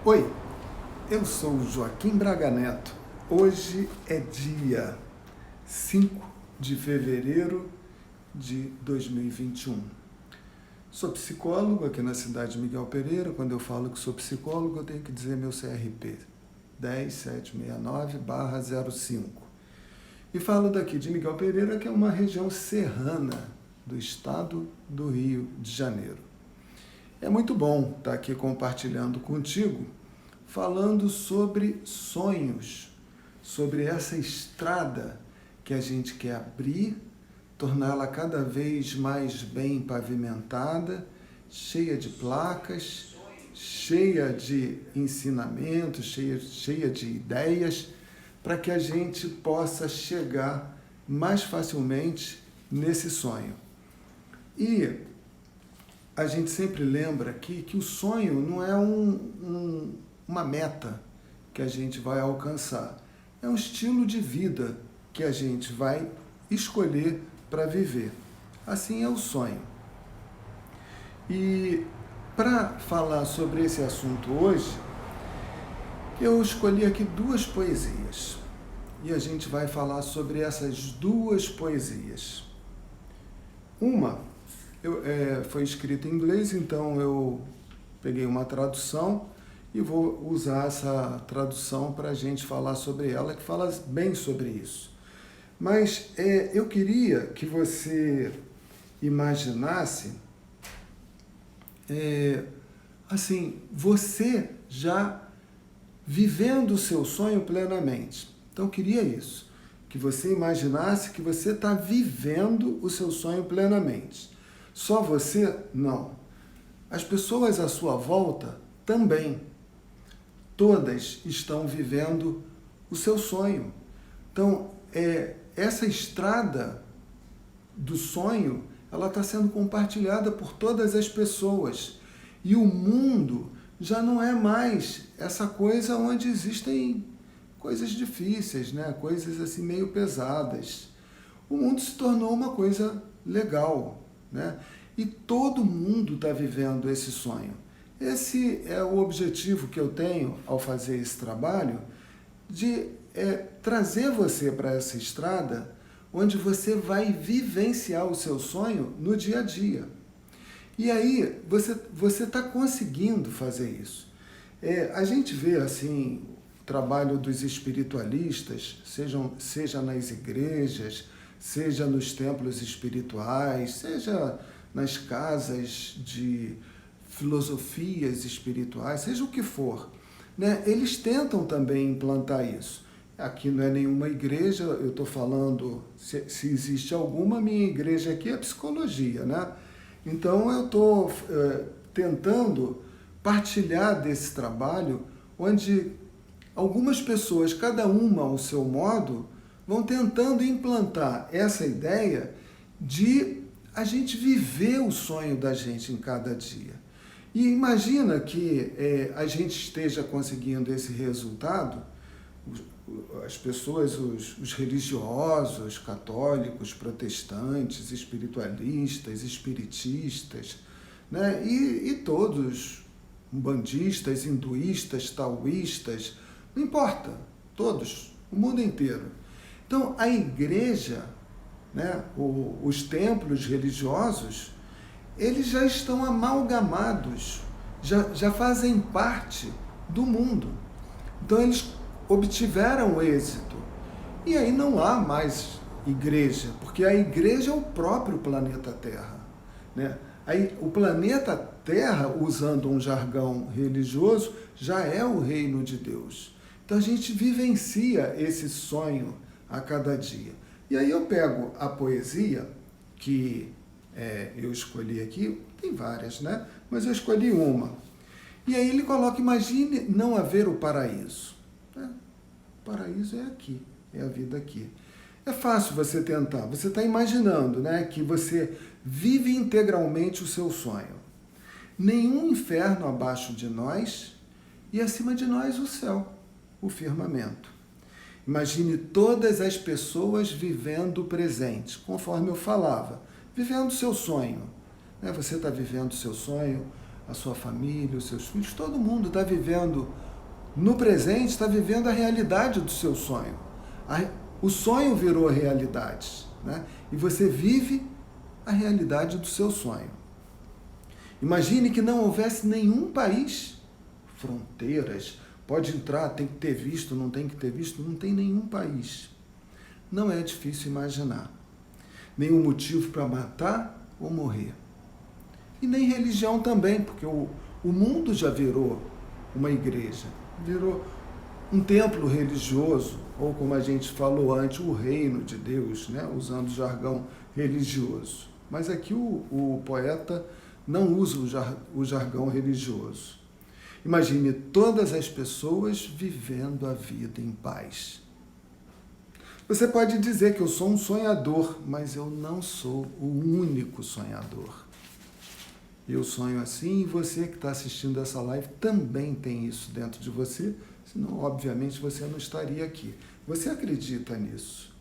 Oi, eu sou o Joaquim Braga Neto. Hoje é dia 5 de fevereiro de 2021. Sou psicólogo aqui na cidade de Miguel Pereira. Quando eu falo que sou psicólogo, eu tenho que dizer meu CRP 10769/05. E falo daqui de Miguel Pereira, que é uma região serrana do estado do Rio de Janeiro. É muito bom estar aqui compartilhando contigo, falando sobre sonhos, sobre essa estrada que a gente quer abrir, torná-la cada vez mais bem pavimentada, cheia de placas, cheia de ensinamentos, cheia de ideias, para que a gente possa chegar mais facilmente nesse sonho. E a gente sempre lembra aqui que o sonho não é uma meta que a gente vai alcançar. É um estilo de vida que a gente vai escolher para viver. Assim é o sonho. E para falar sobre esse assunto hoje, eu escolhi aqui duas poesias. E a gente vai falar sobre essas duas poesias. Uma foi escrita em inglês, então eu peguei uma tradução e vou usar essa tradução para a gente falar sobre ela, que fala bem sobre isso. Mas eu queria que você imaginasse, assim, você já vivendo o seu sonho plenamente. Então, eu queria isso, que você imaginasse que você está vivendo o seu sonho plenamente. Só você? Não. As pessoas à sua volta também. Todas estão vivendo o seu sonho. Então, essa estrada do sonho, ela está sendo compartilhada por todas as pessoas. E o mundo já não é mais essa coisa onde existem coisas difíceis, né? Coisas assim meio pesadas. O mundo se tornou uma coisa legal, né? E todo mundo está vivendo esse sonho. Esse é o objetivo que eu tenho ao fazer esse trabalho, de trazer você para essa estrada onde você vai vivenciar o seu sonho no dia a dia. E aí você está conseguindo fazer isso. A gente vê assim o trabalho dos espiritualistas, seja nas igrejas, seja nos templos espirituais, seja nas casas de filosofias espirituais, seja o que for, né? Eles tentam também implantar isso. Aqui não é nenhuma igreja, eu estou falando, se existe alguma, minha igreja aqui é psicologia, né? Então eu estou tentando partilhar desse trabalho, onde algumas pessoas, cada uma ao seu modo, vão tentando implantar essa ideia de a gente viver o sonho da gente em cada dia. E imagina que a gente esteja conseguindo esse resultado, as pessoas, os religiosos, católicos, protestantes, espiritualistas, espiritistas, né? E todos, umbandistas, hinduístas, taoístas, não importa, todos, o mundo inteiro. Então, a igreja, né, os templos religiosos, eles já estão amalgamados, já fazem parte do mundo. Então, eles obtiveram êxito. E aí não há mais igreja, porque a igreja é o próprio planeta Terra, né? Aí, o planeta Terra, usando um jargão religioso, já é o reino de Deus. Então, a gente vivencia esse sonho a cada dia. E aí eu pego a poesia que eu escolhi aqui, tem várias, né? Mas eu escolhi uma. E aí ele coloca, imagine não haver o paraíso. O paraíso é aqui, é a vida aqui. É fácil você tentar, você está imaginando, né, que você vive integralmente o seu sonho. Nenhum inferno abaixo de nós e acima de nós o céu, o firmamento. Imagine todas as pessoas vivendo o presente, conforme eu falava, vivendo o seu sonho. Você está vivendo o seu sonho, a sua família, os seus filhos, todo mundo está vivendo no presente, está vivendo a realidade do seu sonho. O sonho virou realidade, né? E você vive a realidade do seu sonho. Imagine que não houvesse nenhum país, fronteiras, pode entrar, tem que ter visto, não tem que ter visto, não tem nenhum país. Não é difícil imaginar. Nenhum motivo para matar ou morrer. E nem religião também, porque o mundo já virou uma igreja, virou um templo religioso, ou como a gente falou antes, o reino de Deus, né? Usando o jargão religioso. Mas aqui o poeta não usa o jargão religioso. Imagine todas as pessoas vivendo a vida em paz. Você pode dizer que eu sou um sonhador, mas eu não sou o único sonhador. Eu sonho assim e você que está assistindo essa live também tem isso dentro de você, senão, obviamente, você não estaria aqui. Você acredita nisso?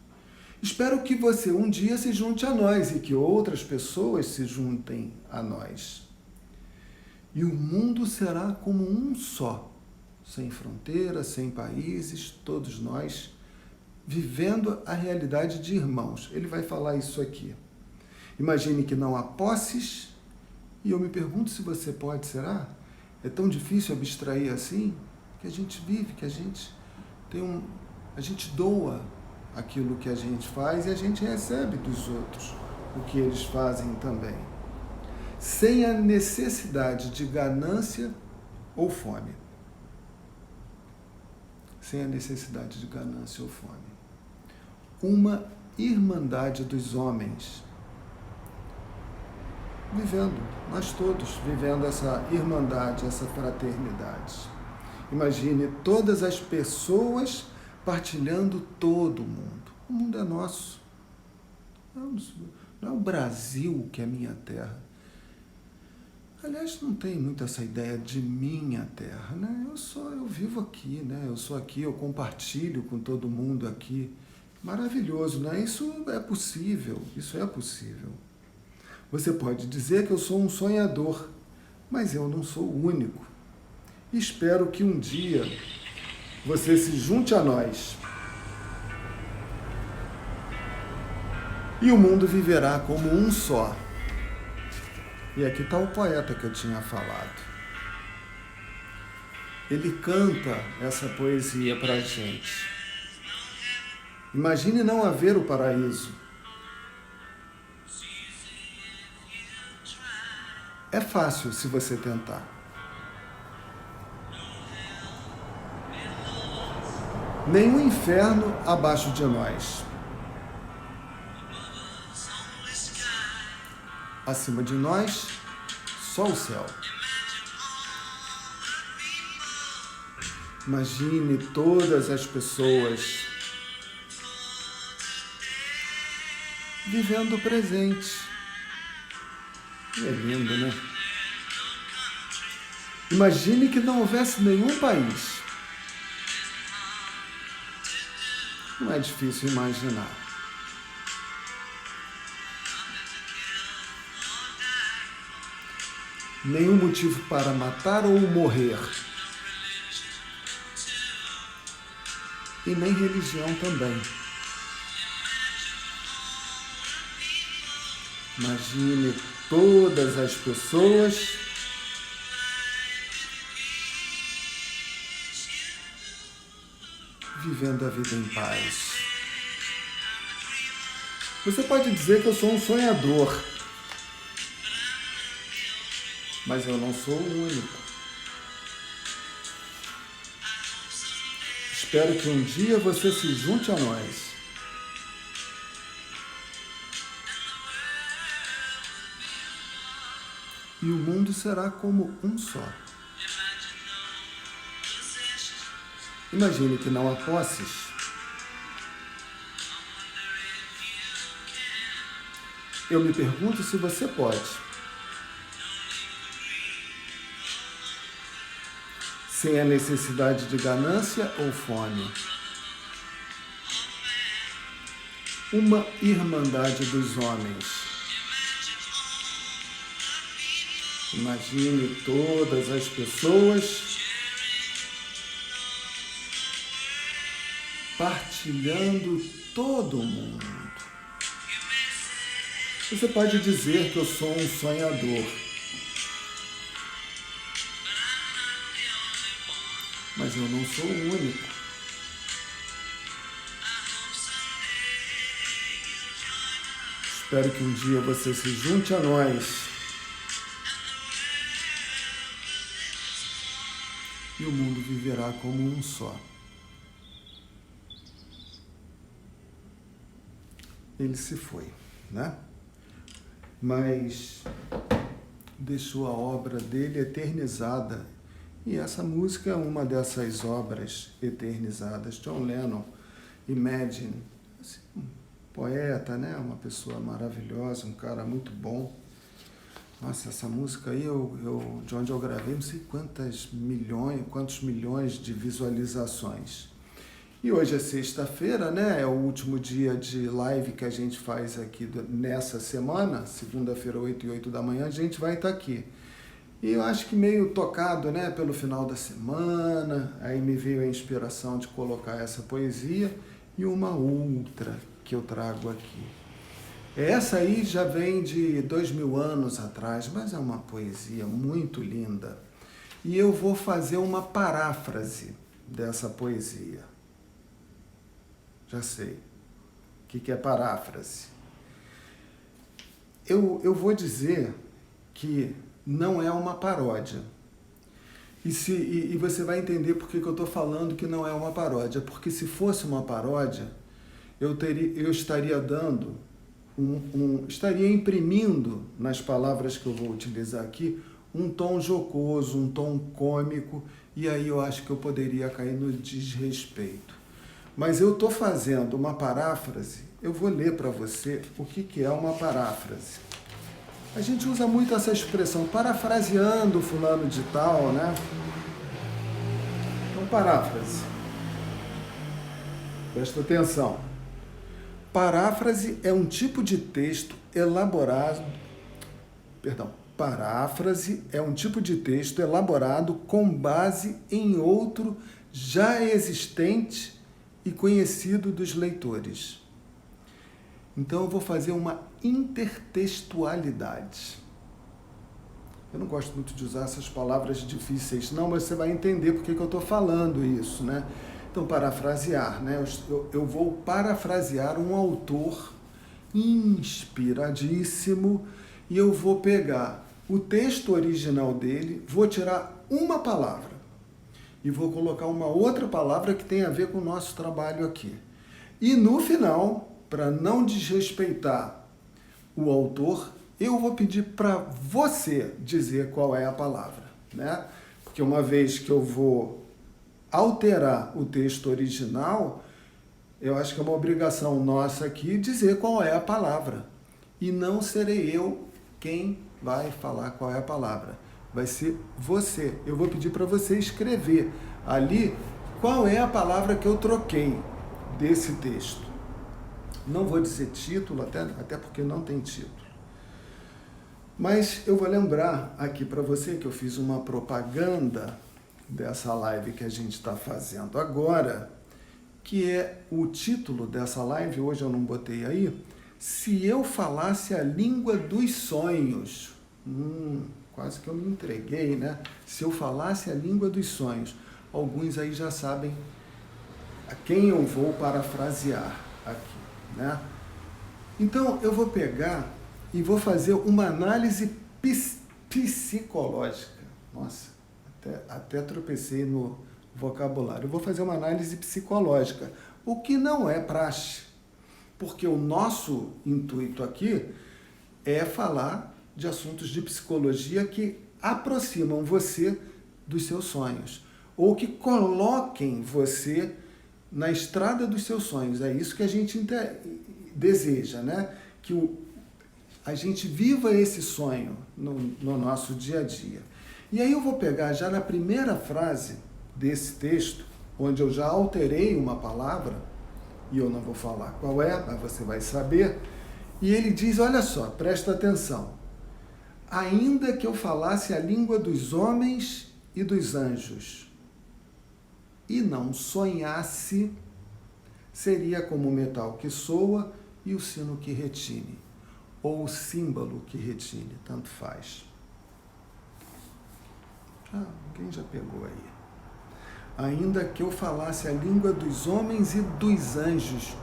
Espero que você um dia se junte a nós e que outras pessoas se juntem a nós. E o mundo será como um só, sem fronteiras, sem países, todos nós vivendo a realidade de irmãos. Ele vai falar isso aqui. Imagine que não há posses, e eu me pergunto se você pode, será? É tão difícil abstrair assim, que a gente vive, que a gente a gente doa aquilo que a gente faz e a gente recebe dos outros o que eles fazem também. Sem a necessidade de ganância ou fome. Sem a necessidade de ganância ou fome. Uma irmandade dos homens. Vivendo, nós todos vivendo essa irmandade, essa fraternidade. Imagine todas as pessoas partilhando todo o mundo. O mundo é nosso. Não é o Brasil que é minha terra. Aliás, não tem muito essa ideia de minha terra, né? Eu vivo aqui, né? Eu sou aqui, eu compartilho com todo mundo aqui. Maravilhoso, né? Isso é possível. Você pode dizer que eu sou um sonhador, mas eu não sou o único. Espero que um dia você se junte a nós. E o mundo viverá como um só. E aqui está o poeta que eu tinha falado. Ele canta essa poesia para a gente. Imagine não haver o paraíso. É fácil se você tentar. Nenhum inferno abaixo de nós. Acima de nós, só o céu. Imagine todas as pessoas vivendo o presente. É lindo, né? Imagine que não houvesse nenhum país. Não é difícil imaginar. Nenhum motivo para matar ou morrer. E nem religião também. Imagine todas as pessoas vivendo a vida em paz. Você pode dizer que eu sou um sonhador, mas eu não sou o único. Espero que um dia você se junte a nós. E o mundo será como um só. Imagine que não há posses. Eu me pergunto se você pode. Sem a necessidade de ganância ou fome. Uma irmandade dos homens. Imagine todas as pessoas partilhando todo o mundo. Você pode dizer que eu sou um sonhador, mas eu não sou o único. Espero que um dia você se junte a nós e o mundo viverá como um só. Ele se foi, né? Mas deixou a obra dele eternizada. E essa música é uma dessas obras eternizadas. John Lennon, Imagine, assim, um poeta, né? Uma pessoa maravilhosa, um cara muito bom. Nossa, essa música aí, de onde eu gravei, não sei quantos milhões de visualizações. E hoje é sexta-feira, né? É o último dia de live que a gente faz aqui nessa semana. Segunda-feira, 8h08 da manhã, a gente vai estar aqui. E eu acho que meio tocado, né? Pelo final da semana, aí me veio a inspiração de colocar essa poesia e uma outra que eu trago aqui. Essa aí já vem de 2000 anos atrás, mas é uma poesia muito linda. E eu vou fazer uma paráfrase dessa poesia. Já sei. O que é paráfrase? Eu vou dizer que não é uma paródia. E você vai entender por que eu estou falando que não é uma paródia. Porque se fosse uma paródia, eu estaria dando, estaria imprimindo nas palavras que eu vou utilizar aqui um tom jocoso, um tom cômico, e aí eu acho que eu poderia cair no desrespeito. Mas eu estou fazendo uma paráfrase, eu vou ler para você o que é uma paráfrase. A gente usa muito essa expressão, parafraseando fulano de tal, né? Então, paráfrase. Presta atenção. Paráfrase é um tipo de texto elaborado... Paráfrase é um tipo de texto elaborado com base em outro já existente e conhecido dos leitores. Então eu vou fazer uma intertextualidade. Eu não gosto muito de usar essas palavras difíceis, não, mas você vai entender por que eu estou falando isso, né? Então, parafrasear, né? Eu vou parafrasear um autor inspiradíssimo e eu vou pegar o texto original dele, vou tirar uma palavra e vou colocar uma outra palavra que tem a ver com o nosso trabalho aqui. E no final, para não desrespeitar o autor, eu vou pedir para você dizer qual é a palavra, né? Porque uma vez que eu vou alterar o texto original, eu acho que é uma obrigação nossa aqui dizer qual é a palavra. E não serei eu quem vai falar qual é a palavra. Vai ser você. Eu vou pedir para você escrever ali qual é a palavra que eu troquei desse texto. Não vou dizer título, até porque não tem título. Mas eu vou lembrar aqui para você que eu fiz uma propaganda dessa live que a gente está fazendo agora, que é o título dessa live, hoje eu não botei aí, Se Eu Falasse a Língua dos Sonhos. Quase que eu me entreguei, né? Se eu falasse a língua dos sonhos. Alguns aí já sabem a quem eu vou parafrasear aqui, né? Então, eu vou pegar e vou fazer uma análise psicológica. Nossa, até tropecei no vocabulário. Eu vou fazer uma análise psicológica, o que não é praxe, porque o nosso intuito aqui é falar de assuntos de psicologia que aproximam você dos seus sonhos, ou que coloquem você na estrada dos seus sonhos. É isso que a gente deseja, né? Que a gente viva esse sonho no nosso dia a dia. E aí eu vou pegar já na primeira frase desse texto, onde eu já alterei uma palavra, e eu não vou falar qual é, mas você vai saber, e ele diz, olha só, presta atenção, ainda que eu falasse a língua dos homens e dos anjos, e não sonhasse, seria como o metal que soa e o sino que retine, ou o símbolo que retine, tanto faz. Alguém já pegou aí. Ainda que eu falasse a língua dos homens e dos anjos,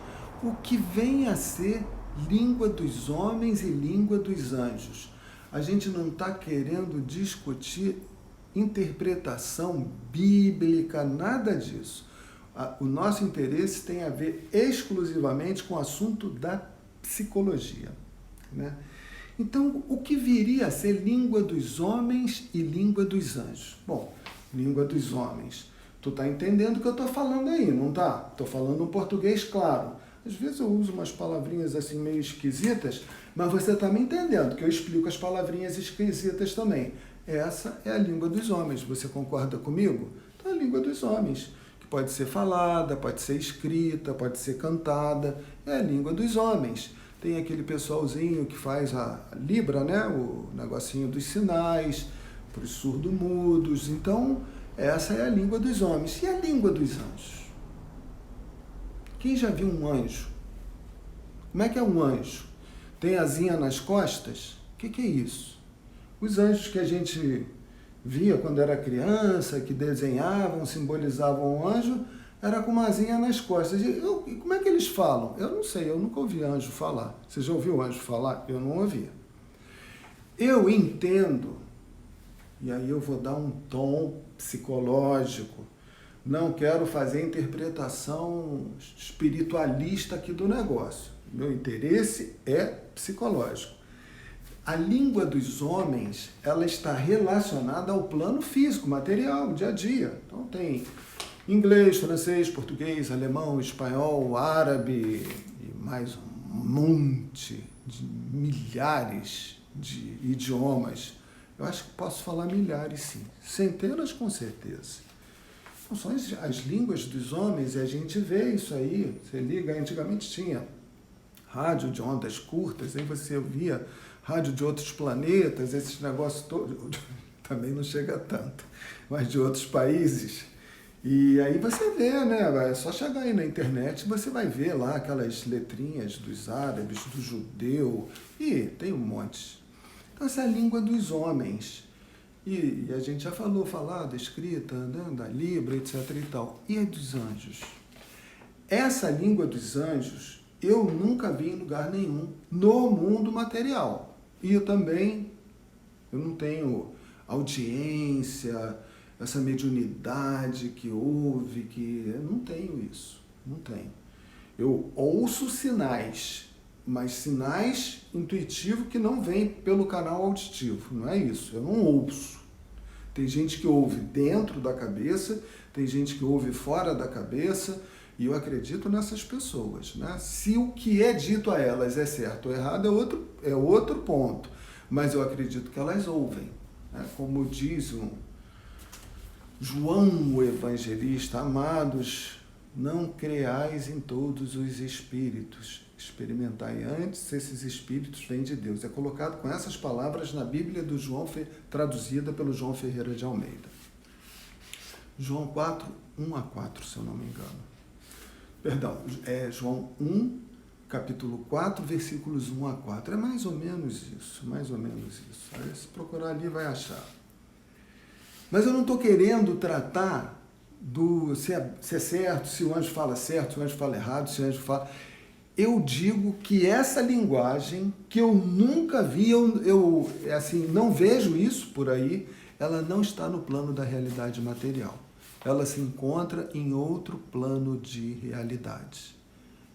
o que vem a ser língua dos homens e língua dos anjos? A gente não está querendo discutir interpretação bíblica, nada disso. O nosso interesse tem a ver exclusivamente com o assunto da psicologia, né? Então, o que viria a ser língua dos homens e língua dos anjos? Bom, língua dos homens. Tu tá entendendo o que eu estou falando aí, não tá? Estou falando um português claro. Às vezes eu uso umas palavrinhas assim meio esquisitas, mas você está me entendendo, que eu explico as palavrinhas esquisitas também. Essa é a língua dos homens. Você concorda comigo? Então, é a língua dos homens, que pode ser falada, pode ser escrita, pode ser cantada. É a língua dos homens. Tem aquele pessoalzinho que faz a Libra, né? O negocinho dos sinais, para os surdo-mudos. Então, essa é a língua dos homens. E a língua dos anjos? Quem já viu um anjo? Como é que é um anjo? Tem asinha nas costas? O que é isso? Os anjos que a gente via quando era criança, que desenhavam, simbolizavam um anjo, era com uma asinha nas costas. E como é que eles falam? Eu não sei, eu nunca ouvi anjo falar. Você já ouviu anjo falar? Eu não ouvia. Eu entendo, e aí eu vou dar um tom psicológico, não quero fazer interpretação espiritualista aqui do negócio. Meu interesse é psicológico. A língua dos homens, ela está relacionada ao plano físico, material, dia a dia. Então tem inglês, francês, português, alemão, espanhol, árabe e mais um monte de milhares de idiomas. Eu acho que posso falar milhares, sim. Centenas, com certeza. Então, são as línguas dos homens, e a gente vê isso aí. Você liga, antigamente tinha rádio de ondas curtas, aí você ouvia rádio de outros planetas, esses negócios todos, também não chega tanto, mas de outros países. E aí você vê, né? É só chegar aí na internet, você vai ver lá aquelas letrinhas dos árabes, do judeu, e tem um monte. Então, essa é a língua dos homens. E a gente já falou, falada, escrita, né, da Libra, etc. e tal. E a dos anjos? Essa língua dos anjos eu nunca vi em lugar nenhum no mundo material. E eu também, eu não tenho audiência, essa mediunidade que houve, eu não tenho isso, não tenho. Eu ouço sinais, mas sinais intuitivos que não vêm pelo canal auditivo, não é isso, eu não ouço. Tem gente que ouve dentro da cabeça, tem gente que ouve fora da cabeça, e eu acredito nessas pessoas, né? Se o que é dito a elas é certo ou errado é outro ponto, mas eu acredito que elas ouvem, né? Como diz João o Evangelista: amados, não creais em todos os espíritos, experimentai antes se esses espíritos vêm de Deus. É colocado com essas palavras na Bíblia do João, traduzida pelo João Ferreira de Almeida. João 4, 1 a 4, se eu não me engano. Perdão, é João 1, capítulo 4, versículos 1 a 4. É mais ou menos isso, mais ou menos isso. Aí, se procurar ali, vai achar. Mas eu não estou querendo tratar se é certo, se o anjo fala certo, se o anjo fala errado, se o anjo fala... Eu digo que essa linguagem, que eu nunca vi, eu assim, não vejo isso por aí, ela não está no plano da realidade material. Ela se encontra em outro plano de realidade.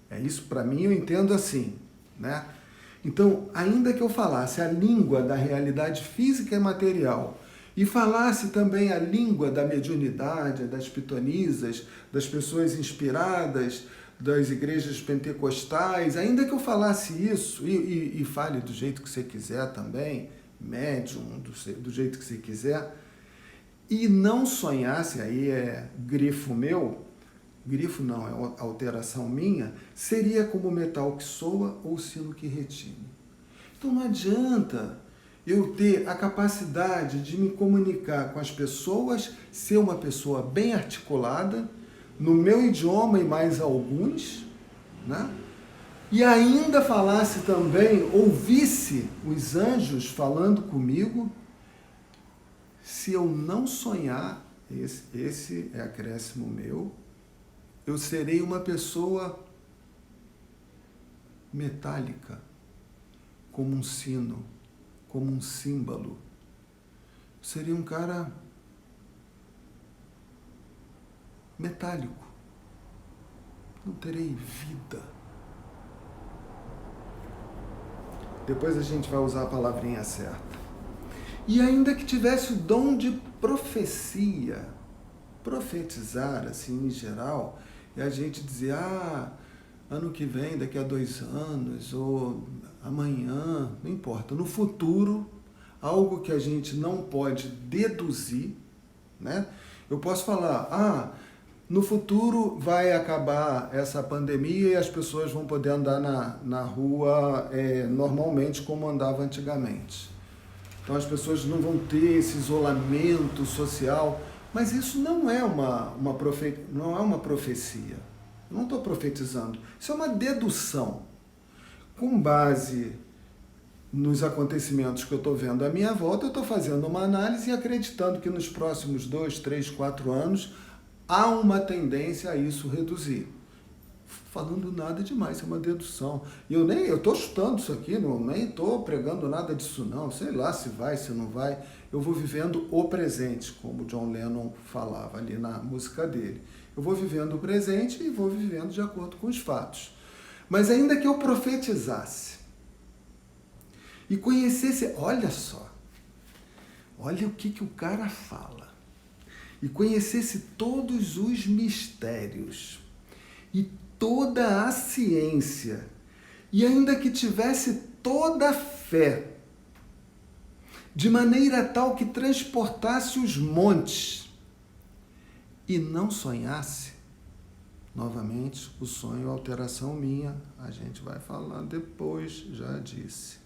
É isso, para mim, eu entendo assim, né? Então, ainda que eu falasse a língua da realidade física e material, e falasse também a língua da mediunidade, das pitonisas, das pessoas inspiradas, das igrejas pentecostais, ainda que eu falasse isso, e fale do jeito que você quiser também, médium, do jeito que você quiser, e não sonhasse, aí é grifo meu, grifo não, é alteração minha, seria como o metal que soa ou o sino que retine. Então não adianta eu ter a capacidade de me comunicar com as pessoas, ser uma pessoa bem articulada, no meu idioma e mais alguns, né? E ainda falasse também, ouvisse os anjos falando comigo. Se eu não sonhar, esse é acréscimo meu, eu serei uma pessoa metálica, como um sino, como um símbolo. Eu seria um cara metálico. Não terei vida. Depois a gente vai usar a palavrinha certa. E ainda que tivesse o dom de profecia, profetizar, assim, em geral, e a gente dizer, ano que vem, daqui a 2 anos, ou amanhã, não importa, no futuro, algo que a gente não pode deduzir, né? Eu posso falar, no futuro vai acabar essa pandemia e as pessoas vão poder andar na rua normalmente como andava antigamente. Então as pessoas não vão ter esse isolamento social, mas isso não é uma profecia. Eu não estou profetizando. Isso é uma dedução. Com base nos acontecimentos que eu estou vendo à minha volta, eu estou fazendo uma análise e acreditando que nos próximos 2, 3, 4 anos há uma tendência a isso reduzir. Falando nada demais, é uma dedução. E eu estou chutando isso aqui, nem estou pregando nada disso não, sei lá se vai, se não vai. Eu vou vivendo o presente, como John Lennon falava ali na música dele. Eu vou vivendo o presente e vou vivendo de acordo com os fatos. Mas ainda que eu profetizasse e conhecesse, olha só, olha o que o cara fala, e conhecesse todos os mistérios e toda a ciência, e ainda que tivesse toda a fé, de maneira tal que transportasse os montes, e não sonhasse, novamente, o sonho, alteração minha, a gente vai falar depois, já disse,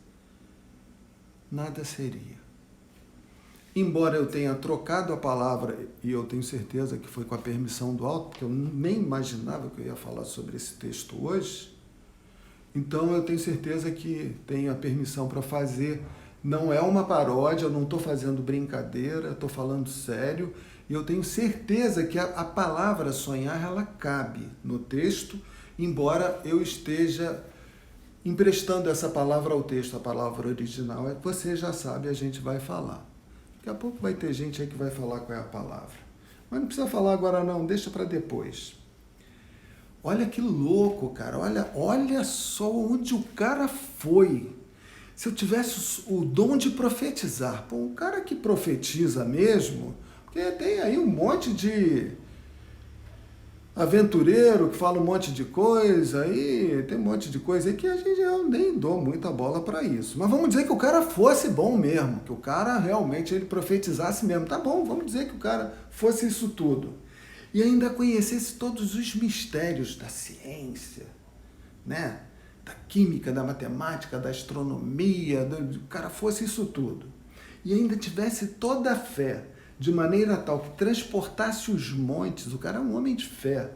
nada seria. Embora eu tenha trocado a palavra, e eu tenho certeza que foi com a permissão do alto, porque eu nem imaginava que eu ia falar sobre esse texto hoje, então eu tenho certeza que tenho a permissão para fazer. Não é uma paródia, eu não estou fazendo brincadeira, estou falando sério, e eu tenho certeza que a palavra sonhar, ela cabe no texto, embora eu esteja emprestando essa palavra ao texto, a palavra original, você já sabe, a gente vai falar. Daqui a pouco vai ter gente aí que vai falar qual é a palavra. Mas não precisa falar agora não, deixa para depois. Olha que louco, cara. Olha só onde o cara foi. Se eu tivesse o dom de profetizar, o cara que profetiza mesmo, porque tem aí um monte de aventureiro que fala um monte de coisa, aí tem um monte de coisa aí que eu nem dou muita bola para isso. Mas vamos dizer que o cara fosse bom mesmo, que o cara realmente ele profetizasse mesmo. Tá bom, vamos dizer que o cara fosse isso tudo. E ainda conhecesse todos os mistérios da ciência, né? Da química, da matemática, da astronomia, o cara fosse isso tudo. E ainda tivesse toda a fé, de maneira tal que transportasse os montes. O cara é um homem de fé.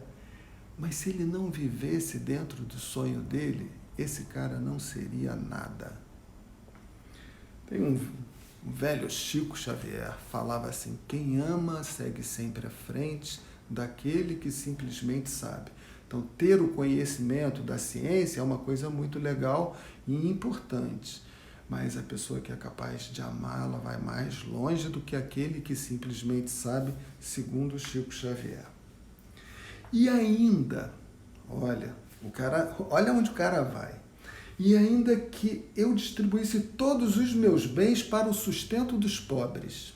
Mas se ele não vivesse dentro do sonho dele, esse cara não seria nada. Tem um velho Chico Xavier, falava assim, quem ama segue sempre à frente daquele que simplesmente sabe. Então, ter o conhecimento da ciência é uma coisa muito legal e importante. Mas a pessoa que é capaz de amar, ela vai mais longe do que aquele que simplesmente sabe, segundo Chico Xavier. E ainda, olha onde o cara vai. E ainda que eu distribuísse todos os meus bens para o sustento dos pobres,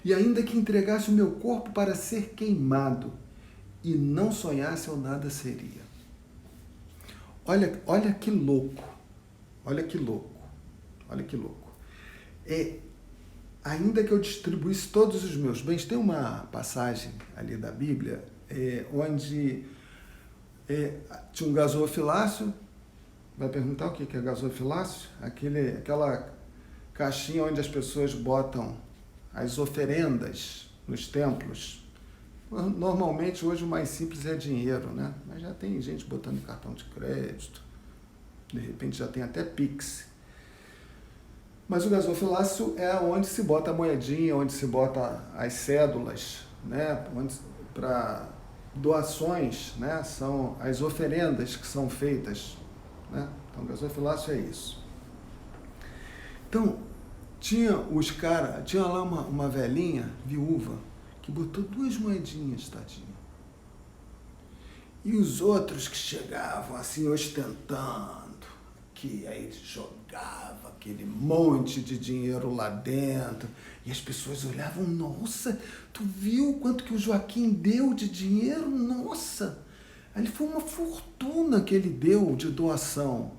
e ainda que entregasse o meu corpo para ser queimado, e não sonhasse, eu nada seria. Olha que louco, olha que louco. Olha que louco. Ainda que eu distribuísse todos os meus bens, tem uma passagem ali da Bíblia onde tinha um gasofilácio. Vai perguntar o que é gasofilácio? Aquela caixinha onde as pessoas botam as oferendas nos templos. Normalmente hoje o mais simples é dinheiro, né? Mas já tem gente botando cartão de crédito, de repente já tem até Pix. Mas o gasofilácio é onde se bota a moedinha, onde se bota as cédulas, né? Para doações, né? São as oferendas que são feitas, né? Então o gasofilácio é isso. Então, tinha lá uma velhinha viúva que botou 2 moedinhas, tadinha. E os outros que chegavam assim ostentando, que aí jogava aquele monte de dinheiro lá dentro, e as pessoas olhavam, nossa, tu viu quanto que o Joaquim deu de dinheiro? Nossa! Aí foi uma fortuna que ele deu de doação.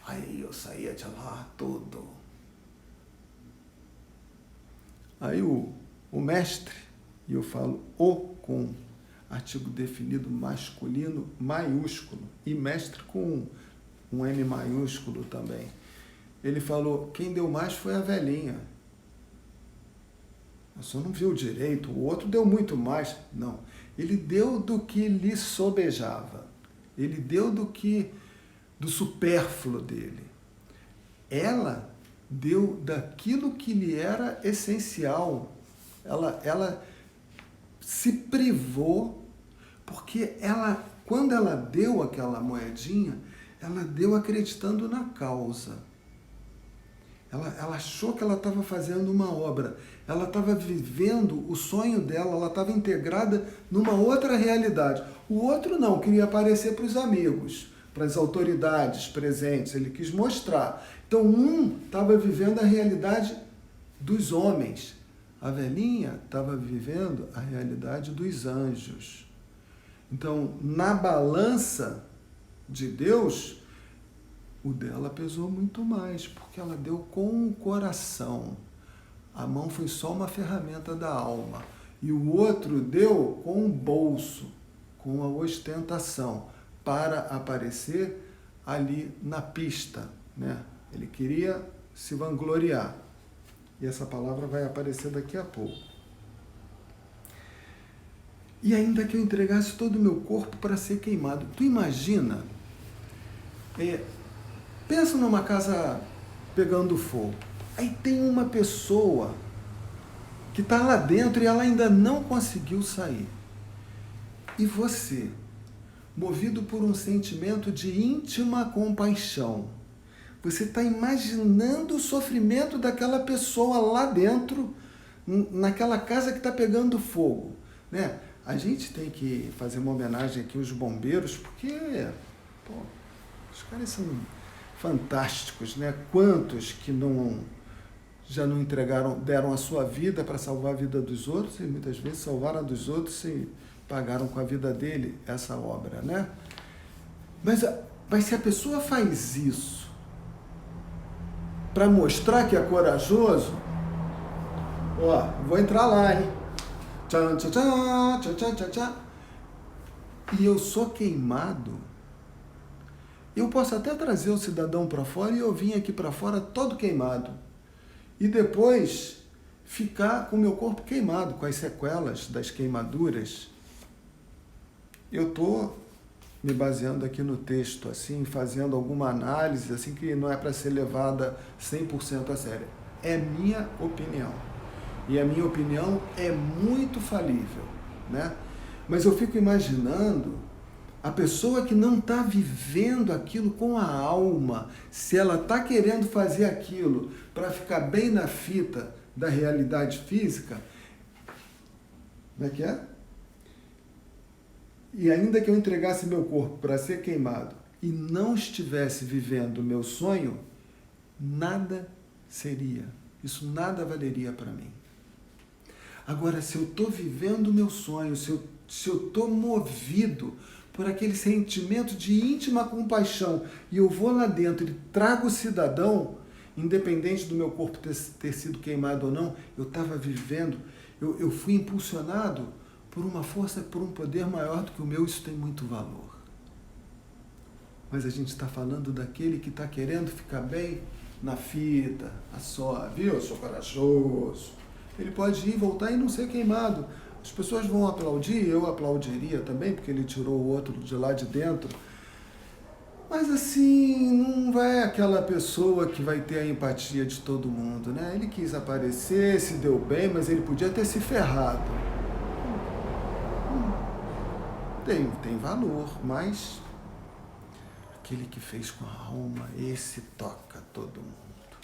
Aí eu saía de lá todo. Aí o mestre, e eu falo o com artigo definido masculino maiúsculo, e mestre com um M maiúsculo também. Ele falou, quem deu mais foi a velhinha. Eu só não viu direito, o outro deu muito mais. Não, ele deu do que lhe sobejava. Ele deu do supérfluo dele. Ela deu daquilo que lhe era essencial. Ela se privou, porque quando ela deu aquela moedinha, ela deu acreditando na causa. Ela achou que ela estava fazendo uma obra, ela estava vivendo o sonho dela, ela estava integrada numa outra realidade. O outro não, queria aparecer para os amigos, para as autoridades presentes, ele quis mostrar. Então um estava vivendo a realidade dos homens, a velhinha estava vivendo a realidade dos anjos. Então, na balança de Deus, o dela pesou muito mais, porque ela deu com o coração. A mão foi só uma ferramenta da alma. E o outro deu com o bolso, com a ostentação, para aparecer ali na pista, né? Ele queria se vangloriar. E essa palavra vai aparecer daqui a pouco. E ainda que eu entregasse todo o meu corpo para ser queimado. Tu imagina? Pensa numa casa pegando fogo. Aí tem uma pessoa que está lá dentro e ela ainda não conseguiu sair. E você, movido por um sentimento de íntima compaixão, você está imaginando o sofrimento daquela pessoa lá dentro, naquela casa que está pegando fogo, né? A gente tem que fazer uma homenagem aqui aos bombeiros, porque os caras são fantásticos, né? Quantos que já não entregaram, deram a sua vida para salvar a vida dos outros, e muitas vezes salvaram a dos outros e pagaram com a vida dele essa obra, né? Mas se a pessoa faz isso para mostrar que é corajoso, vou entrar lá, hein? Tchan, tchan, tchan, tchan, tchan, tchan, tchan. E eu sou queimado. Eu posso até trazer o cidadão para fora e eu vim aqui para fora todo queimado. E depois ficar com o meu corpo queimado, com as sequelas das queimaduras. Eu estou me baseando aqui no texto, assim, fazendo alguma análise, assim, que não é para ser levada 100% a sério. É minha opinião. E a minha opinião é muito falível, né? Mas eu fico imaginando a pessoa que não está vivendo aquilo com a alma, se ela está querendo fazer aquilo para ficar bem na fita da realidade física, como é que é? E ainda que eu entregasse meu corpo para ser queimado e não estivesse vivendo o meu sonho, nada seria. Isso nada valeria para mim. Agora, se eu estou vivendo o meu sonho, se eu estou movido por aquele sentimento de íntima compaixão e eu vou lá dentro e trago o cidadão, independente do meu corpo ter sido queimado ou não, eu estava vivendo, eu fui impulsionado por uma força, por um poder maior do que o meu, isso tem muito valor. Mas a gente está falando daquele que está querendo ficar bem na fita, viu? Eu sou corajoso. Ele pode ir, voltar e não ser queimado. As pessoas vão aplaudir, eu aplaudiria também, porque ele tirou o outro de lá de dentro. Mas assim, não vai aquela pessoa que vai ter a empatia de todo mundo, né? Ele quis aparecer, se deu bem, mas ele podia ter se ferrado. Tem valor, mas aquele que fez com a alma, esse toca todo mundo.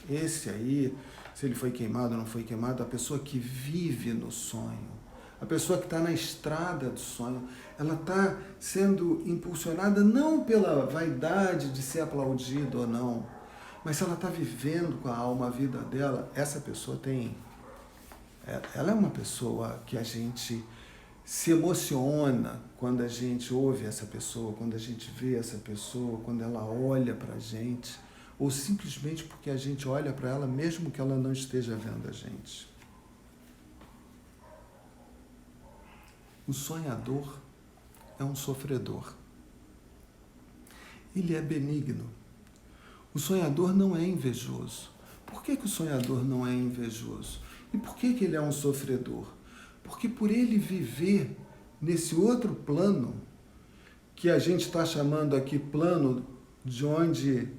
Esse aí, se ele foi queimado ou não foi queimado, a pessoa que vive no sonho, a pessoa que está na estrada do sonho, ela está sendo impulsionada não pela vaidade de ser aplaudida ou não, mas se ela está vivendo com a alma a vida dela, essa pessoa ela é uma pessoa que a gente se emociona quando a gente ouve essa pessoa, quando a gente vê essa pessoa, quando ela olha para a gente, ou simplesmente porque a gente olha para ela mesmo que ela não esteja vendo a gente. O sonhador é um sofredor. Ele é benigno. O sonhador não é invejoso. Por que o sonhador não é invejoso? E por que ele é um sofredor? Porque por ele viver nesse outro plano, que a gente está chamando aqui plano de onde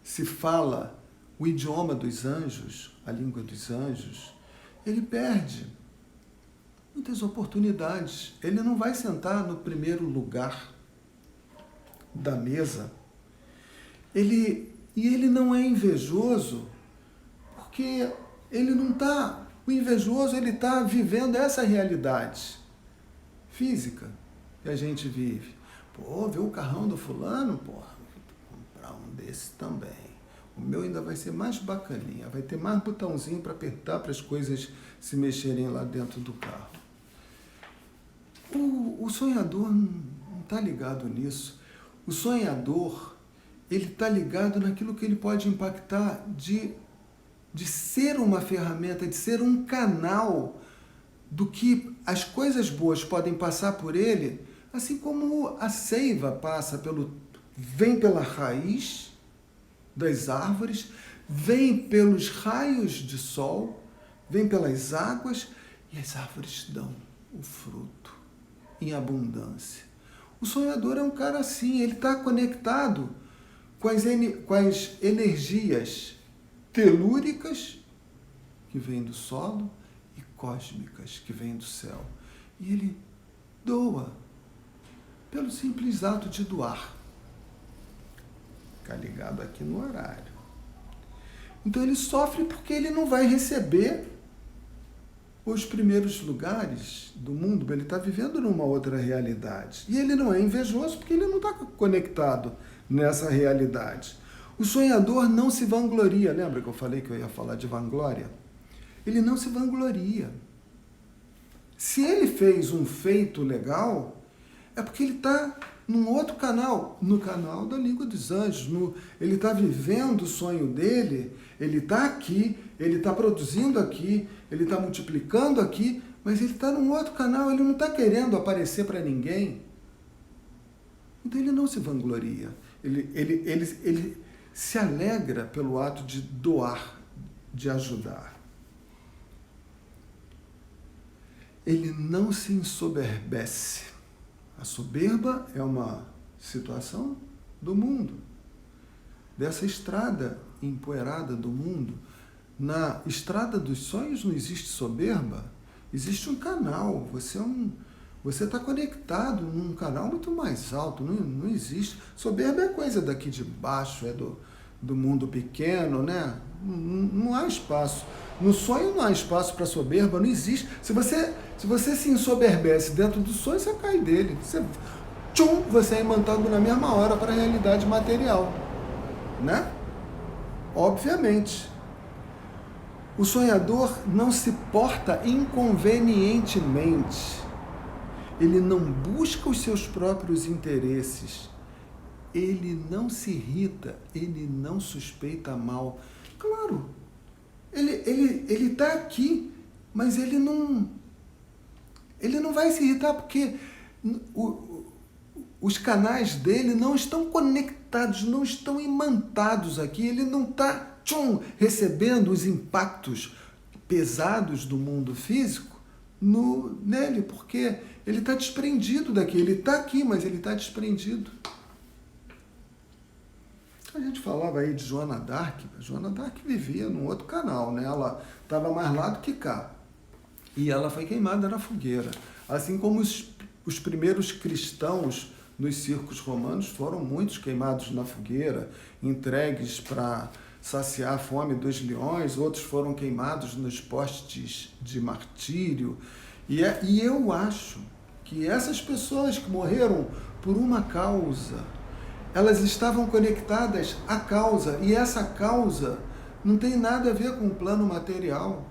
se fala o idioma dos anjos, a língua dos anjos, ele perde muitas oportunidades. Ele não vai sentar no primeiro lugar da mesa. E ele não é invejoso, porque ele não está... O invejoso, ele está vivendo essa realidade física que a gente vive. Pô, vê o carrão do fulano? Pô, vou comprar um desse também. O meu ainda vai ser mais bacaninha, vai ter mais botãozinho para apertar para as coisas se mexerem lá dentro do carro. O sonhador não está ligado nisso. O sonhador, ele está ligado naquilo que ele pode impactar de ser uma ferramenta, de ser um canal do que as coisas boas podem passar por ele, assim como a seiva vem pela raiz das árvores, vem pelos raios de sol, vem pelas águas e as árvores dão o fruto em abundância. O sonhador é um cara assim, ele está conectado com as energias telúricas, que vêm do solo, e cósmicas, que vêm do céu. E ele doa, pelo simples ato de doar. Ficar ligado aqui no horário. Então ele sofre porque ele não vai receber os primeiros lugares do mundo, ele está vivendo numa outra realidade. E ele não é invejoso porque ele não está conectado nessa realidade. O sonhador não se vangloria. Lembra que eu falei que eu ia falar de vanglória? Ele não se vangloria. Se ele fez um feito legal, é porque ele está num outro canal, no canal da língua dos anjos. Ele está vivendo o sonho dele, ele está aqui, ele está produzindo aqui, ele está multiplicando aqui, mas ele está num outro canal, ele não está querendo aparecer para ninguém. Então ele não se vangloria. Ele se alegra pelo ato de doar, de ajudar. Ele não se ensoberbece. A soberba é uma situação do mundo, dessa estrada empoeirada do mundo. Na estrada dos sonhos não existe soberba, existe um canal. Você está conectado num canal muito mais alto, não existe. Soberba é coisa daqui de baixo, é do mundo pequeno, né? Não há espaço. No sonho não há espaço para soberba, não existe. Se você se ensoberbece dentro do sonho, você cai dele. Você é imantado na mesma hora para a realidade material, né? Obviamente. O sonhador não se porta inconvenientemente. Ele não busca os seus próprios interesses. Ele não se irrita, ele não suspeita mal. Claro, ele está aqui, mas ele não vai se irritar porque os canais dele não estão conectados, não estão imantados aqui. Ele não está tchum, recebendo os impactos pesados do mundo físico nele, porque ele está desprendido daqui. Ele está aqui, mas ele está desprendido. A gente falava aí de Joana d'Arc. Joana d'Arc vivia num outro canal, né? Ela estava mais lá do que cá. E ela foi queimada na fogueira. Assim como os primeiros cristãos nos circos romanos foram muitos queimados na fogueira, entregues para saciar a fome dos leões, outros foram queimados nos postes de martírio. E eu acho que essas pessoas que morreram por uma causa, elas estavam conectadas à causa, e essa causa não tem nada a ver com o plano material.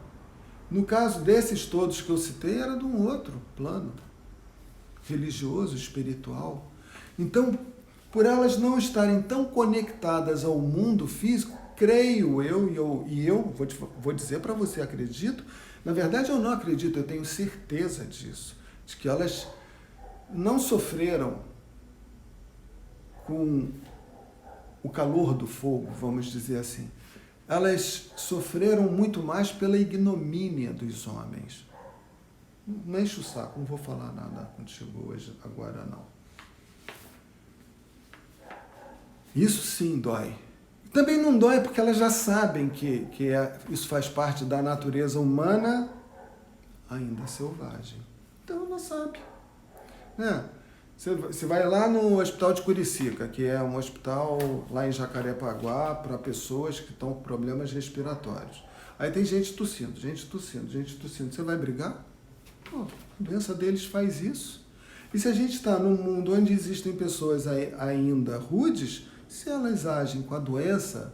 No caso desses todos que eu citei, era de um outro plano, religioso, espiritual. Então, por elas não estarem tão conectadas ao mundo físico, creio eu vou dizer para você, acredito, na verdade eu não acredito, eu tenho certeza disso, de que elas não sofreram com o calor do fogo, vamos dizer assim. Elas sofreram muito mais pela ignomínia dos homens. Não enche o saco, não vou falar nada contigo hoje, agora não. Isso sim dói. Também não dói porque elas já sabem que isso faz parte da natureza humana, ainda selvagem. Então ela sabe. Né? Você vai lá no Hospital de Curicica, que é um hospital lá em Jacarepaguá para pessoas que estão com problemas respiratórios. Aí tem gente tossindo. Você vai brigar? Pô, a doença deles faz isso. E se a gente está num mundo onde existem pessoas ainda rudes, se elas agem com a doença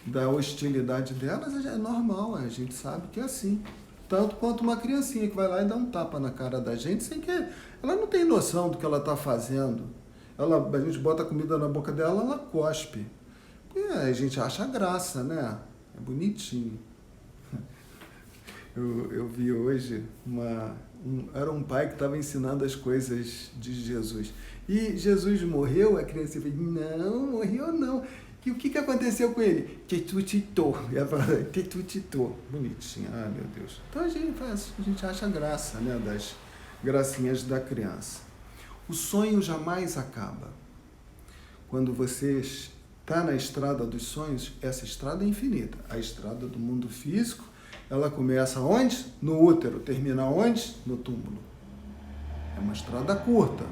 da hostilidade delas, é normal, a gente sabe que é assim. Tanto quanto uma criancinha que vai lá e dá um tapa na cara da gente sem que ela não tem noção do que ela está fazendo. A gente bota a comida na boca dela, ela cospe. E a gente acha graça, né? É bonitinho. Eu vi hoje era um pai que estava ensinando as coisas de Jesus. E Jesus morreu, a criança falou, não, morreu não. E o que aconteceu com ele? Tetutitou. Tetutitou. Bonitinho. Ah, meu Deus. Então a gente acha graça, né, das gracinhas da criança. O sonho jamais acaba. Quando você está na estrada dos sonhos, essa estrada é infinita. A estrada do mundo físico, ela começa onde? No útero. Termina onde? No túmulo. É uma estrada curta.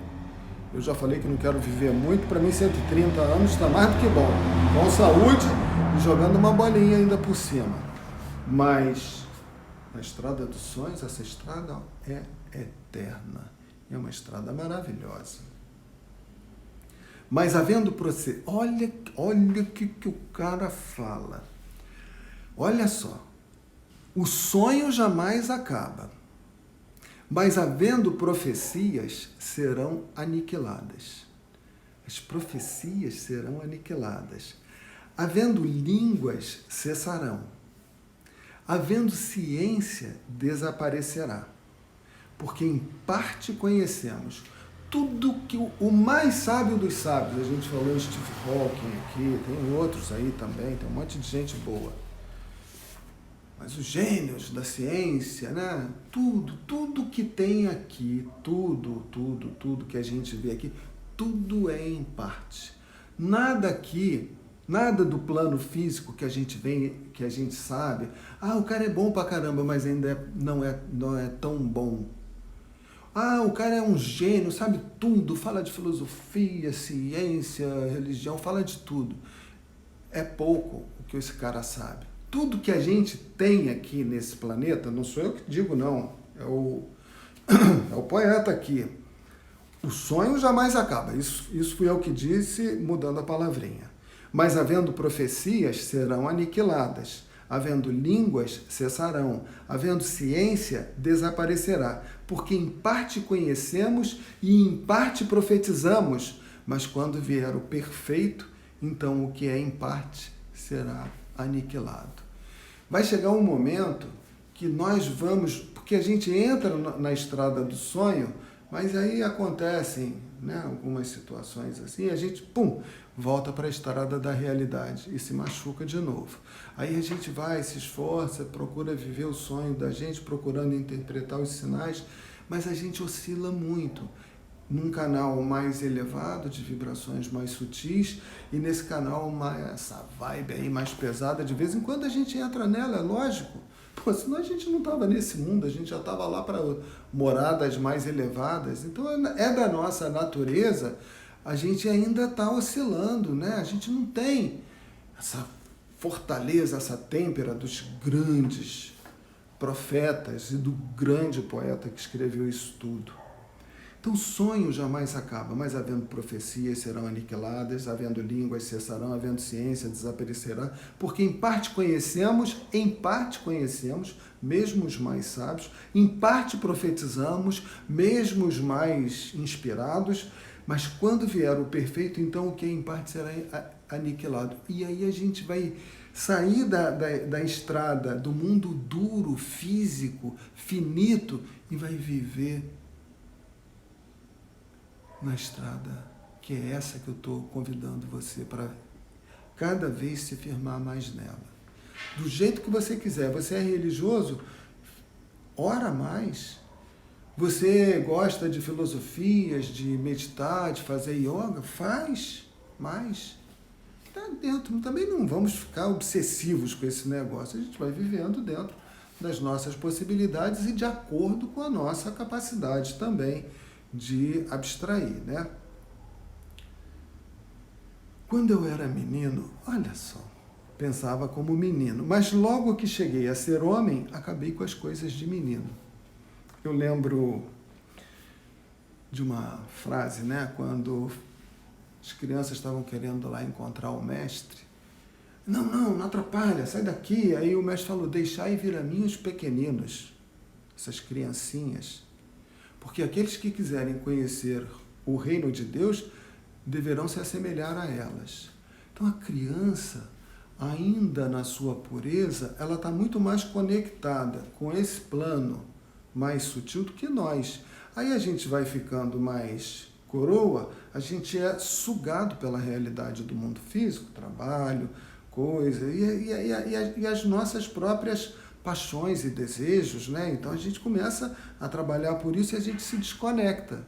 Eu já falei que não quero viver muito, para mim 130 anos está mais do que bom. Com saúde e jogando uma bolinha ainda por cima. Mas a estrada dos sonhos, essa estrada é eterna. É uma estrada maravilhosa. Mas havendo processo, olha o que o cara fala. Olha só, o sonho jamais acaba. Mas havendo profecias, serão aniquiladas. As profecias serão aniquiladas. Havendo línguas, cessarão. Havendo ciência, desaparecerá. Porque em parte conhecemos tudo que o mais sábio dos sábios, a gente falou em Steve Hawking aqui, tem outros aí também, tem um monte de gente boa. Mas os gênios da ciência, né? Tudo que tem aqui, tudo que a gente vê aqui, tudo é em parte. Nada aqui, nada do plano físico que a gente vê, que a gente sabe, o cara é bom pra caramba, mas ainda não é tão bom. O cara é um gênio, sabe tudo, fala de filosofia, ciência, religião, fala de tudo. É pouco o que esse cara sabe. Tudo que a gente tem aqui nesse planeta, não sou eu que digo não, é o poeta aqui. O sonho jamais acaba, isso fui eu que disse, mudando a palavrinha. Mas havendo profecias, serão aniquiladas. Havendo línguas, cessarão. Havendo ciência, desaparecerá. Porque em parte conhecemos e em parte profetizamos. Mas quando vier o perfeito, então o que é em parte será aniquilado. Vai chegar um momento que nós vamos... Porque a gente entra na estrada do sonho, mas aí acontecem, né, algumas situações assim, a gente, pum, volta para a estrada da realidade e se machuca de novo. Aí a gente vai, se esforça, procura viver o sonho da gente, procurando interpretar os sinais, mas a gente oscila muito num canal mais elevado, de vibrações mais sutis, e nesse canal essa vibe aí mais pesada, de vez em quando a gente entra nela, é lógico. Pô, senão a gente não estava nesse mundo, a gente já estava lá para moradas mais elevadas. Então é da nossa natureza, a gente ainda está oscilando, né? A gente não tem essa fortaleza, essa têmpera dos grandes profetas e do grande poeta que escreveu isso tudo. Então, o sonho jamais acaba, mas havendo profecias serão aniquiladas, havendo línguas cessarão, havendo ciência desaparecerá, porque em parte conhecemos, mesmo os mais sábios, em parte profetizamos, mesmo os mais inspirados, mas quando vier o perfeito, então o que é em parte será aniquilado. E aí a gente vai sair da estrada, do mundo duro, físico, finito, e vai viver na estrada, que é essa que eu estou convidando você para cada vez se firmar mais nela. Do jeito que você quiser. Você é religioso? Ora mais. Você gosta de filosofias, de meditar, de fazer yoga? Faz mais. Está dentro. Também não vamos ficar obsessivos com esse negócio. A gente vai vivendo dentro das nossas possibilidades e de acordo com a nossa capacidade também de abstrair, né? Quando eu era menino, olha só, pensava como menino, mas logo que cheguei a ser homem, acabei com as coisas de menino. Eu lembro de uma frase, né? Quando as crianças estavam querendo lá encontrar o mestre. Não atrapalha, sai daqui. Aí o mestre falou, deixai vir a mim os pequeninos, essas criancinhas. Porque aqueles que quiserem conhecer o reino de Deus deverão se assemelhar a elas. Então a criança, ainda na sua pureza, ela está muito mais conectada com esse plano mais sutil do que nós. Aí a gente vai ficando mais coroa, a gente é sugado pela realidade do mundo físico, trabalho, coisa, e as nossas próprias paixões e desejos, né? Então a gente começa a trabalhar por isso e a gente se desconecta.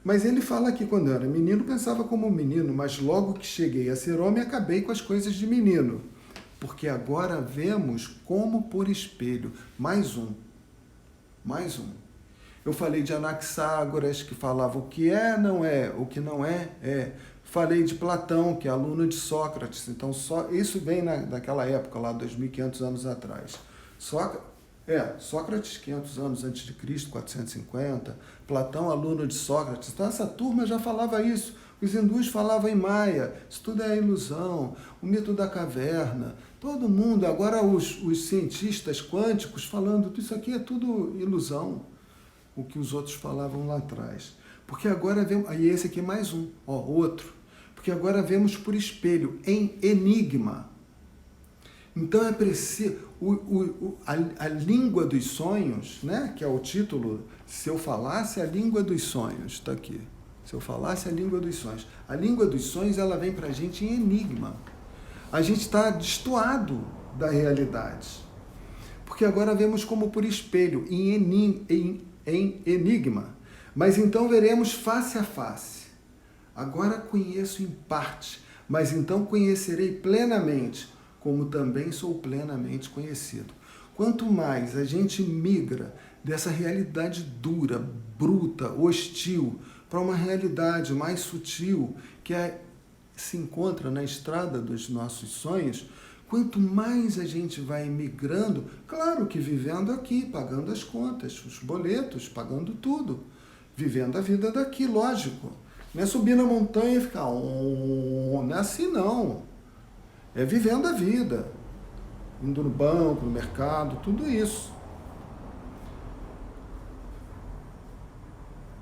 Mas ele fala que quando eu era menino, pensava como menino, mas logo que cheguei a ser homem, acabei com as coisas de menino. Porque agora vemos como por espelho. Mais um. Eu falei de Anaxágoras, que falava o que é, não é, o que não é, é. Falei de Platão, que é aluno de Sócrates. Então, isso vem daquela época, lá 2.500 anos atrás. Sócrates, 500 anos antes de Cristo, 450. Platão, aluno de Sócrates. Então, essa turma já falava isso. Os hindus falavam em Maia. Isso tudo é ilusão. O mito da caverna. Todo mundo, agora os cientistas quânticos falando, isso aqui é tudo ilusão. O que os outros falavam lá atrás. Porque agora vemos... Aí esse aqui é mais um. Outro. Porque agora vemos por espelho, em enigma. Então é preciso... A língua dos sonhos, né, que é o título, se eu falasse a língua dos sonhos, está aqui. Se eu falasse a língua dos sonhos. A língua dos sonhos, ela vem para a gente em enigma. A gente está destoado da realidade. Porque agora vemos como por espelho, em enigma. Mas então veremos face a face. Agora conheço em parte, mas então conhecerei plenamente, como também sou plenamente conhecido. Quanto mais a gente migra dessa realidade dura, bruta, hostil, para uma realidade mais sutil, que se encontra na estrada dos nossos sonhos, quanto mais a gente vai migrando, claro que vivendo aqui, pagando as contas, os boletos, pagando tudo, vivendo a vida daqui, lógico. Não é subir na montanha e ficar... Não é assim, não. É vivendo a vida. Indo no banco, no mercado, tudo isso.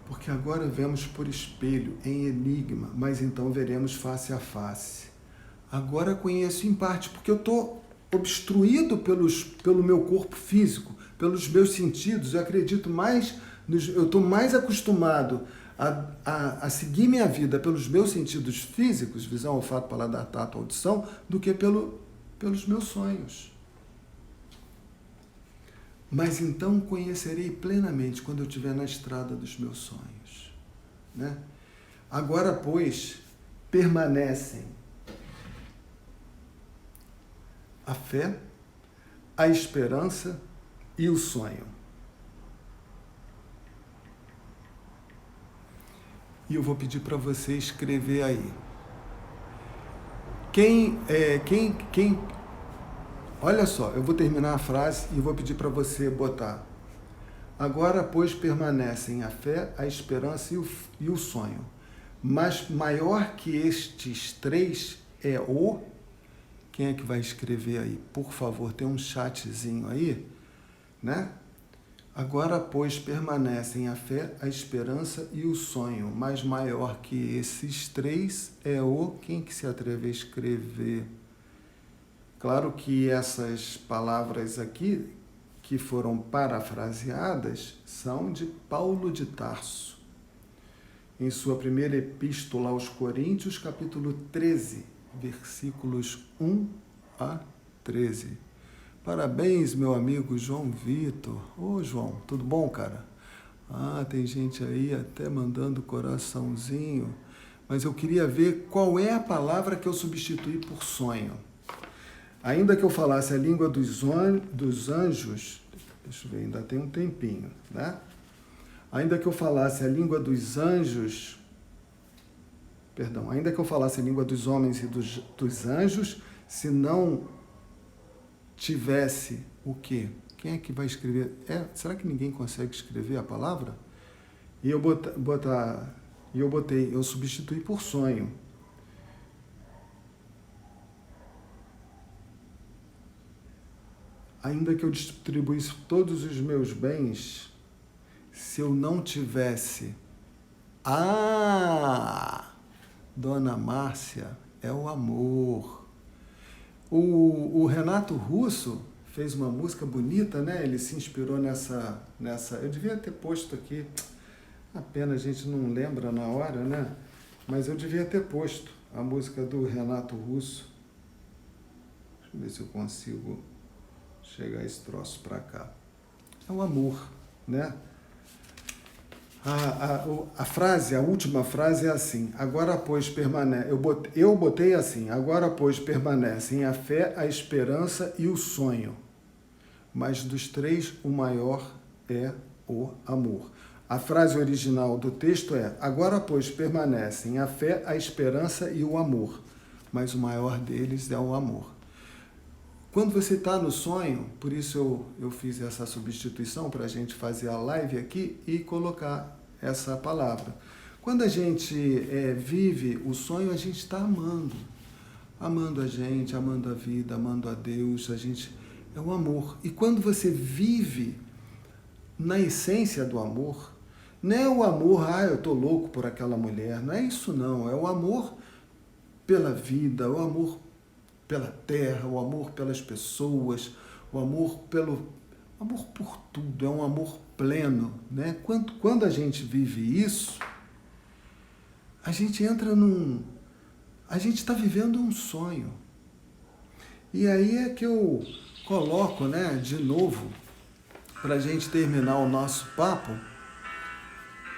Porque agora vemos por espelho, em enigma, mas então veremos face a face. Agora conheço em parte, porque eu estou obstruído pelo meu corpo físico, pelos meus sentidos. Eu acredito mais, eu estou mais acostumado a seguir minha vida pelos meus sentidos físicos, visão, olfato, paladar, tato, audição, do que pelos meus sonhos. Mas então conhecerei plenamente quando eu estiver na estrada dos meus sonhos. Né? Agora, pois, permanecem a fé, a esperança e o sonho. E eu vou pedir para você escrever aí. Olha só, eu vou terminar a frase e vou pedir para você botar. Agora, pois, permanecem a fé, a esperança e o sonho. Mas maior que estes três é o... Quem é que vai escrever aí? Por favor, tem um chatzinho aí, né? Agora, pois, permanecem a fé, a esperança e o sonho. Mas maior que esses três é o... Quem que se atreve a escrever? Claro que essas palavras aqui, que foram parafraseadas, são de Paulo de Tarso. Em sua primeira epístola aos Coríntios, capítulo 13, versículos 1 a 13. Parabéns, meu amigo João Vitor. Ô, João, tudo bom, cara? Tem gente aí até mandando coraçãozinho. Mas eu queria ver qual é a palavra que eu substituí por sonho. Ainda que eu falasse a língua dos anjos, deixa eu ver, ainda tem um tempinho, né? Ainda que eu falasse a língua dos anjos, ainda que eu falasse a língua dos homens e dos anjos, se não tivesse o quê? Quem é que vai escrever? Será que ninguém consegue escrever a palavra? E eu eu substituí por sonho. Ainda que eu distribuísse todos os meus bens, se eu não tivesse... Dona Márcia, é o amor. O Renato Russo fez uma música bonita, né? Ele se inspirou nessa... Eu devia ter posto aqui, a pena a gente não lembra na hora, né? Mas eu devia ter posto a música do Renato Russo. Deixa eu ver se eu consigo chegar esse troço para cá. É o amor, né? A última frase é assim: agora, pois, permanece... Eu botei assim: agora, pois, permanecem a fé, a esperança e o sonho. Mas dos três, o maior é o amor. A frase original do texto é: agora, pois, permanecem a fé, a esperança e o amor. Mas o maior deles é o amor. Quando você está no sonho, por isso eu fiz essa substituição para a gente fazer a live aqui e colocar essa palavra. Quando a gente vive o sonho, a gente está amando. Amando a gente, amando a vida, amando a Deus. É o amor. E quando você vive na essência do amor, não é o amor, eu estou louco por aquela mulher. Não é isso não. É o amor pela vida, o amor pela terra, o amor pelas pessoas, o amor por tudo, é um amor pleno, né? Quando a gente vive isso, a gente entra a gente está vivendo um sonho. E aí é que eu coloco, né, de novo, para a gente terminar o nosso papo,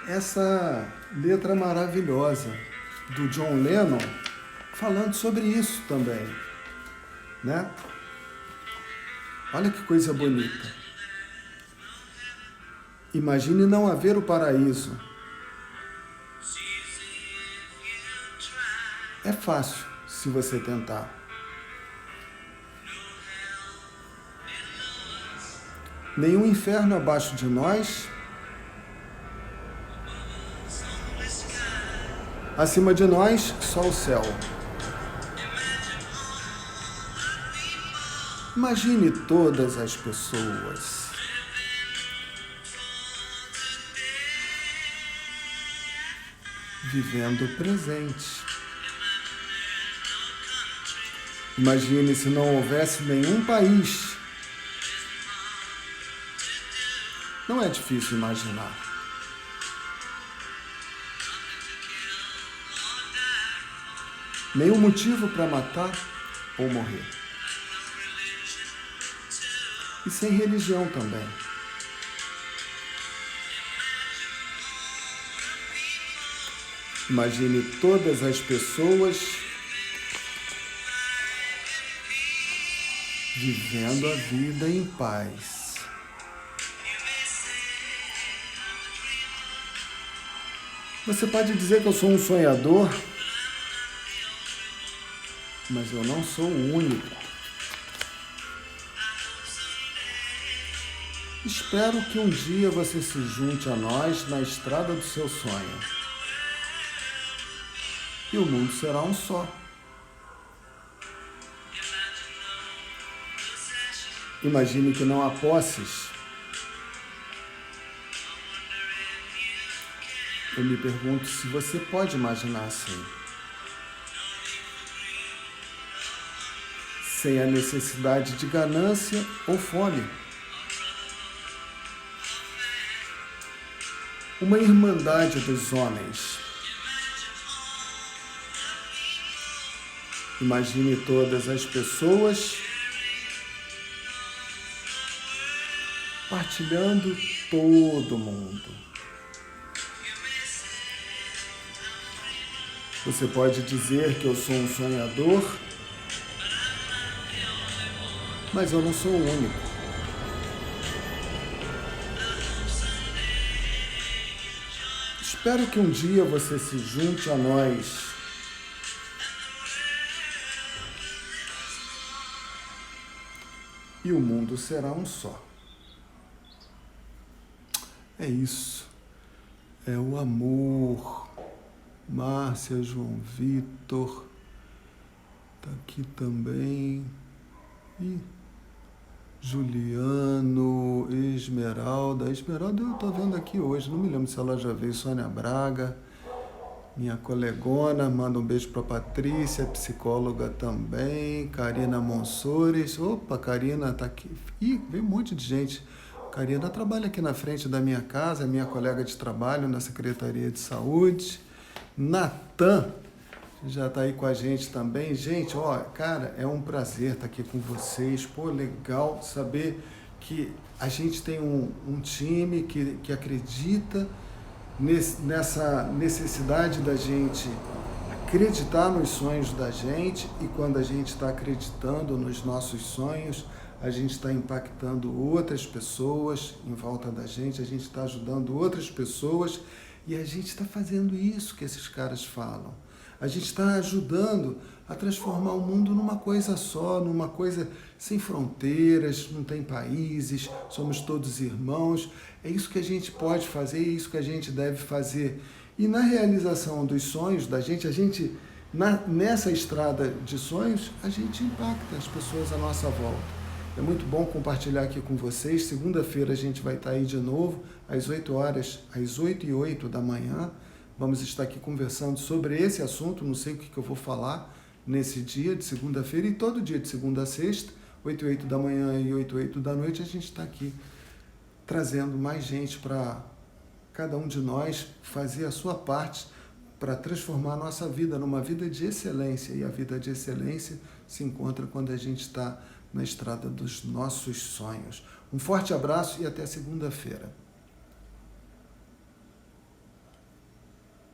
essa letra maravilhosa do John Lennon, falando sobre isso também. Né? Olha que coisa bonita. Imagine não haver o paraíso. É fácil se você tentar. Nenhum inferno abaixo de nós. Acima de nós, só o céu. Imagine todas as pessoas vivendo o presente. Imagine se não houvesse nenhum país. Não é difícil imaginar. nenhum motivo para matar ou morrer. E sem religião também. Imagine todas as pessoas vivendo a vida em paz. Você pode dizer que eu sou um sonhador, mas eu não sou o único. Espero que um dia você se junte a nós na estrada do seu sonho. E o mundo será um só. Imagine que não há posses. Eu me pergunto se você pode imaginar assim. Sem a necessidade de ganância ou fome. Uma irmandade dos homens. Imagine todas as pessoas partilhando todo mundo. Você pode dizer que eu sou um sonhador, mas eu não sou o único. Espero que um dia você se junte a nós. E o mundo será um só. É isso. É o amor. Márcia, João Vitor. Tá aqui também. E Juliano, Esmeralda. Esmeralda eu tô vendo aqui hoje. Não me lembro se ela já veio. Sônia Braga. Minha colegona, manda um beijo para Patrícia, psicóloga também, Karina Monsores. Opa, Karina tá aqui. Ih, veio um monte de gente. Karina trabalha aqui na frente da minha casa, é minha colega de trabalho na Secretaria de Saúde. Natan já está aí com a gente também. Gente, ó, cara, é um prazer estar aqui com vocês. Pô, legal saber que a gente tem um time que acredita nessa necessidade da gente acreditar nos sonhos da gente, e quando a gente está acreditando nos nossos sonhos, a gente está impactando outras pessoas em volta da gente, a gente está ajudando outras pessoas, e a gente está fazendo isso que esses caras falam. A gente está ajudando a transformar o mundo numa coisa só, numa coisa sem fronteiras, não tem países, somos todos irmãos. É isso que a gente pode fazer, é isso que a gente deve fazer. E na realização dos sonhos da gente, nessa estrada de sonhos, a gente impacta as pessoas à nossa volta. É muito bom compartilhar aqui com vocês. Segunda-feira a gente vai estar aí de novo, às 8 horas, às 8h08 da manhã. Vamos estar aqui conversando sobre esse assunto. Não sei o que eu vou falar nesse dia de segunda-feira, e todo dia de segunda a sexta, 8h08 da manhã e 8h08 da noite, a gente está aqui trazendo mais gente para cada um de nós fazer a sua parte para transformar a nossa vida numa vida de excelência. E a vida de excelência se encontra quando a gente está na estrada dos nossos sonhos. Um forte abraço e até segunda-feira.